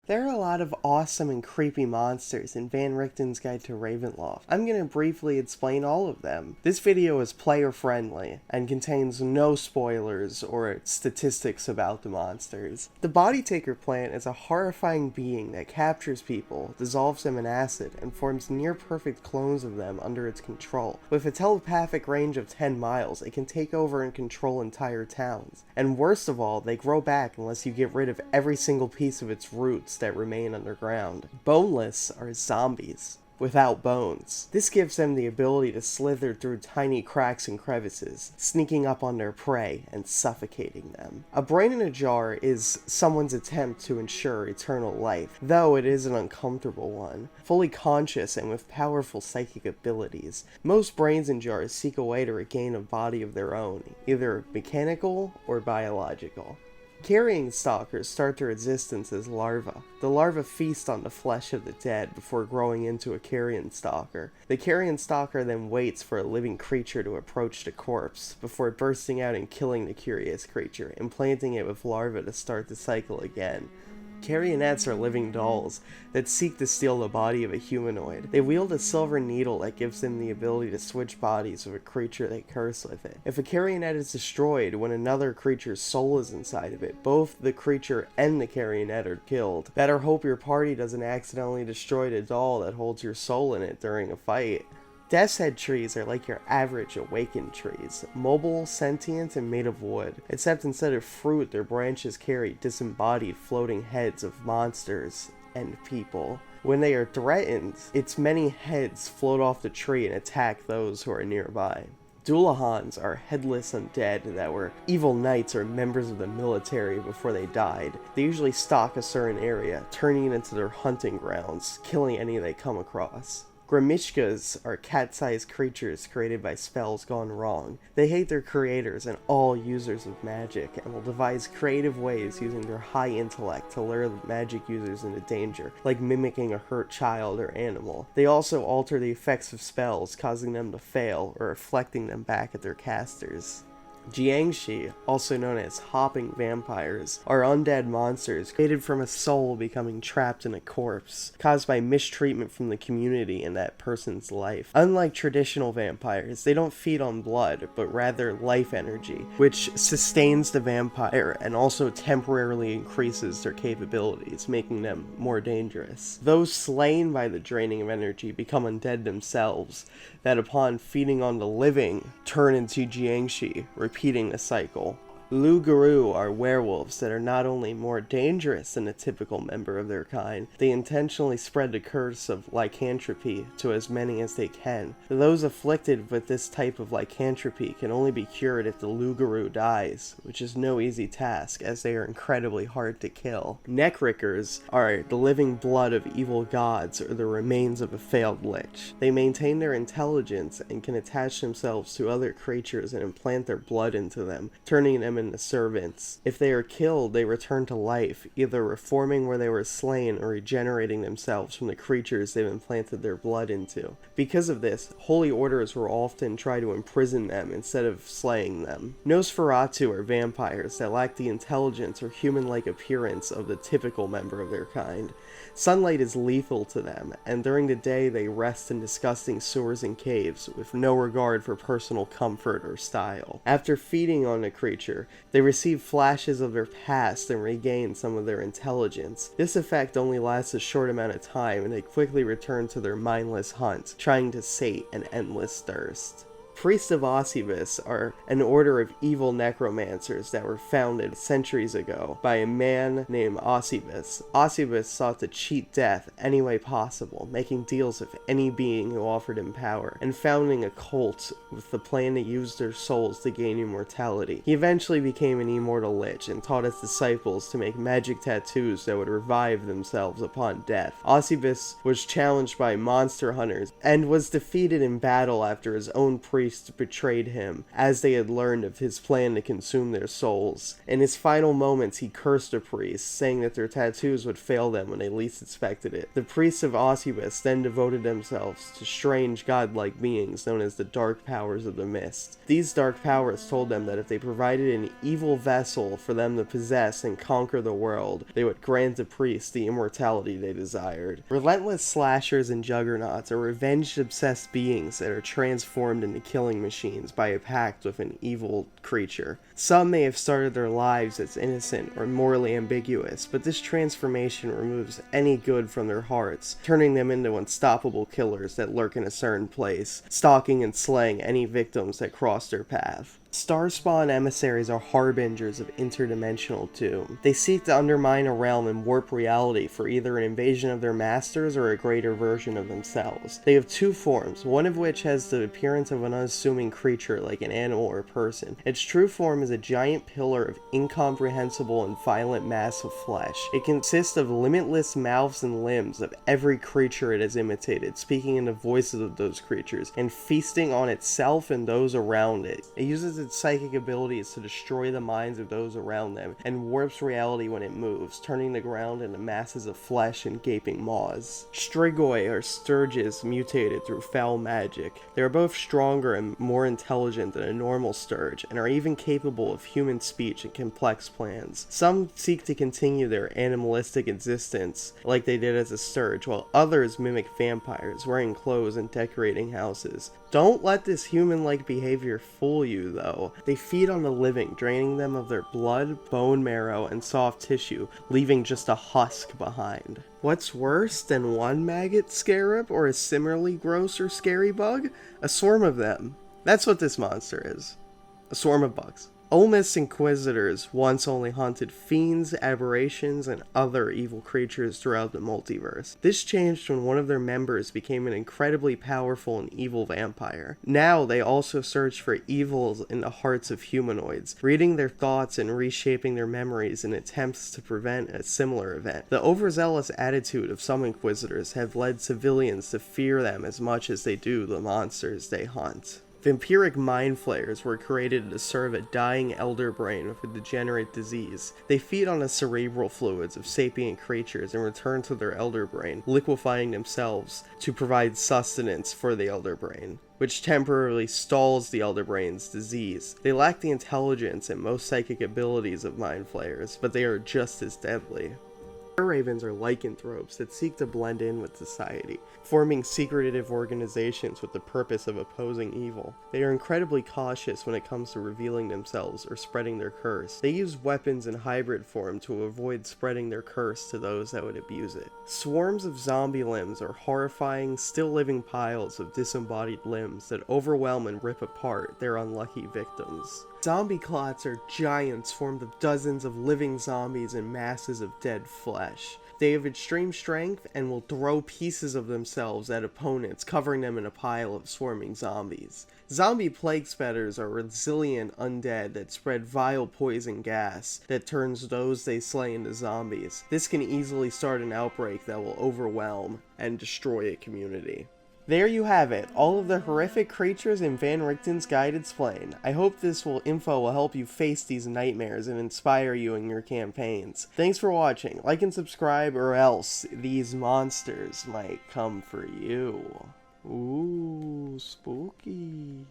There are a lot of awesome and creepy monsters in Van Richten's Guide to Ravenloft. I'm going to briefly explain all of them. This video is player friendly and contains no spoilers or statistics about the monsters. The Body Taker plant is a horrifying being that captures people, dissolves them in acid, and forms near perfect clones of them under its control. With a telepathic range of 10 miles, it can take over and control entire towns. And worst of all, they grow back unless you get rid of every single piece of its roots that remain underground. Boneless are zombies without bones. This gives them the ability to slither through tiny cracks and crevices, sneaking up on their prey and suffocating them. A brain in a jar is someone's attempt to ensure eternal life, though it is an uncomfortable one. Fully conscious and with powerful psychic abilities, most brains in jars seek a way to regain a body of their own, either mechanical or biological. Carrion stalkers start their existence as larvae. The larvae feast on the flesh of the dead before growing into a carrion stalker. The carrion stalker then waits for a living creature to approach the corpse, before bursting out and killing the curious creature, implanting it with larvae to start the cycle again. Carrionettes are living dolls that seek to steal the body of a humanoid. They wield a silver needle that gives them the ability to switch bodies with a creature they curse with it. If a carrionette is destroyed when another creature's soul is inside of it, both the creature and the carrionette are killed. Better hope your party doesn't accidentally destroy the doll that holds your soul in it during a fight. Death's Head trees are like your average awakened trees, mobile, sentient, and made of wood, except instead of fruit, their branches carry disembodied floating heads of monsters and people. When they are threatened, its many heads float off the tree and attack those who are nearby. Dullahans are headless undead that were evil knights or members of the military before they died. They usually stalk a certain area, turning it into their hunting grounds, killing any they come across. Gramishkas are cat-sized creatures created by spells gone wrong. They hate their creators and all users of magic, and will devise creative ways using their high intellect to lure the magic users into danger, like mimicking a hurt child or animal. They also alter the effects of spells, causing them to fail or reflecting them back at their casters. Jiangshi, also known as hopping vampires, are undead monsters created from a soul becoming trapped in a corpse, caused by mistreatment from the community in that person's life. Unlike traditional vampires, they don't feed on blood, but rather life energy, which sustains the vampire and also temporarily increases their capabilities, making them more dangerous. Those slain by the draining of energy become undead themselves, that upon feeding on the living, turn into Jiangshi, repeating the cycle. Luguru are werewolves that are not only more dangerous than a typical member of their kind, they intentionally spread the curse of lycanthropy to as many as they can. Those afflicted with this type of lycanthropy can only be cured if the Luguru dies, which is no easy task as they are incredibly hard to kill. Neckrickers are the living blood of evil gods or the remains of a failed lich. They maintain their intelligence and can attach themselves to other creatures and implant their blood into them, turning them into servants. If they are killed, they return to life, either reforming where they were slain or regenerating themselves from the creatures they've implanted their blood into. Because of this, holy orders will often try to imprison them instead of slaying them. Nosferatu are vampires that lack the intelligence or human-like appearance of the typical member of their kind. Sunlight is lethal to them, and during the day they rest in disgusting sewers and caves with no regard for personal comfort or style. After feeding on a creature, they receive flashes of their past and regain some of their intelligence. This effect only lasts a short amount of time, and they quickly return to their mindless hunt, trying to sate an endless thirst. Priests of Ossibus are an order of evil necromancers that were founded centuries ago by a man named Ossibus. Ossibus sought to cheat death any way possible, making deals with any being who offered him power, and founding a cult with the plan to use their souls to gain immortality. He eventually became an immortal lich and taught his disciples to make magic tattoos that would revive themselves upon death. Ossibus was challenged by monster hunters and was defeated in battle after his own priest priests betrayed him, as they had learned of his plan to consume their souls. In his final moments, he cursed the priests, saying that their tattoos would fail them when they least expected it. The priests of Osubis then devoted themselves to strange godlike beings known as the Dark Powers of the Mist. These dark powers told them that if they provided an evil vessel for them to possess and conquer the world, they would grant the priests the immortality they desired. Relentless slashers and juggernauts are revenge-obsessed beings that are transformed into killing machines by a pact with an evil creature. Some may have started their lives as innocent or morally ambiguous, but this transformation removes any good from their hearts, turning them into unstoppable killers that lurk in a certain place, stalking and slaying any victims that cross their path. Starspawn emissaries are harbingers of interdimensional doom. They seek to undermine a realm and warp reality for either an invasion of their masters or a greater version of themselves. They have two forms, one of which has the appearance of an unassuming creature like an animal or person. Its true form is a giant pillar of incomprehensible and violent mass of flesh. It consists of limitless mouths and limbs of every creature it has imitated, speaking in the voices of those creatures, and feasting on itself and those around it. It uses its psychic abilities to destroy the minds of those around them, and warps reality when it moves, turning the ground into masses of flesh and gaping maws. Strigoi are sturges mutated through foul magic. They are both stronger and more intelligent than a normal sturge, and are even capable of human speech and complex plans. Some seek to continue their animalistic existence like they did as a sturge, while others mimic vampires, wearing clothes and decorating houses. Don't let this human-like behavior fool you, though. They feed on the living, draining them of their blood, bone marrow, and soft tissue, leaving just a husk behind. What's worse than one maggot scarab or a similarly gross or scary bug? A swarm of them. That's what this monster is. A swarm of bugs. Olmist's Inquisitors once only hunted fiends, aberrations, and other evil creatures throughout the multiverse. This changed when one of their members became an incredibly powerful and evil vampire. Now they also search for evils in the hearts of humanoids, reading their thoughts and reshaping their memories in attempts to prevent a similar event. The overzealous attitude of some Inquisitors have led civilians to fear them as much as they do the monsters they hunt. Vampiric mind flayers were created to serve a dying elder brain with a degenerate disease. They feed on the cerebral fluids of sapient creatures and return to their elder brain, liquefying themselves to provide sustenance for the elder brain, which temporarily stalls the elder brain's disease. They lack the intelligence and most psychic abilities of mind flayers, but they are just as deadly. Ravens are lycanthropes that seek to blend in with society, forming secretive organizations with the purpose of opposing evil. They are incredibly cautious when it comes to revealing themselves or spreading their curse. They use weapons in hybrid form to avoid spreading their curse to those that would abuse it. Swarms of zombie limbs are horrifying, still living piles of disembodied limbs that overwhelm and rip apart their unlucky victims. Zombie clots are giants formed of dozens of living zombies and masses of dead flesh. They have extreme strength and will throw pieces of themselves at opponents, covering them in a pile of swarming zombies. Zombie plague spatters are resilient undead that spread vile poison gas that turns those they slay into zombies. This can easily start an outbreak that will overwhelm and destroy a community. There you have it, all of the horrific creatures in Van Richten's Guide Explained. I hope this info will help you face these nightmares and inspire you in your campaigns. Thanks for watching, like and subscribe or else these monsters might come for you. Ooh, spooky.